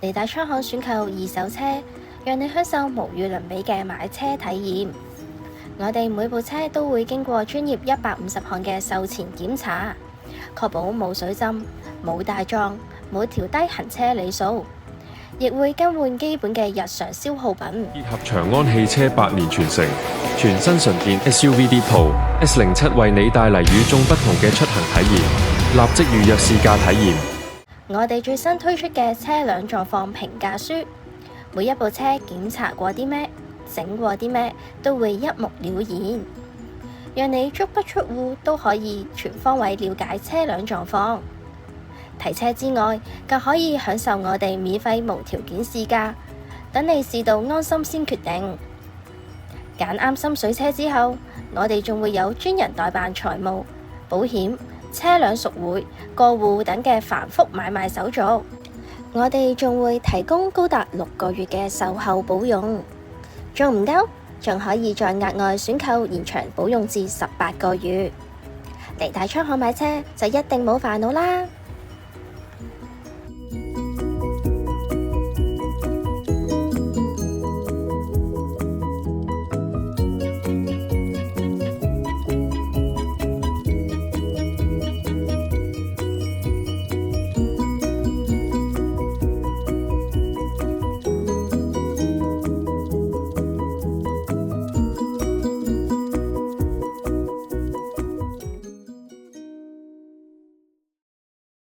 利大倉行選購二手車，讓你享受無與倫比嘅買車體驗。我哋每部車都會經過專業150項嘅售前檢查，確保冇水浸、冇大撞、冇調低行車里數，亦會更換基本嘅日常消耗品。結合長安汽車8年傳承，全新純電 SUV Deep S07為你帶嚟與眾不同嘅出行體驗，立即預約試駕體驗。我哋最新推出嘅車輛狀況評價書，每一部車檢查過啲咩、整過啲咩，都會一目了然，讓你足不出戶都可以全方位了解車輛狀況。提車之外，更可以享受我哋免費無條件試駕，等你試到安心先決定。揀啱心水車之後，我哋仲會有專人代辦財務、保險、車輛贖回、過戶等嘅繁複買賣手續。我哋仲會提供高達6個月嘅售後保用，仲唔夠？仲可以再額外選購延長保用至18個月。嚟大倉行買車就一定冇煩惱啦！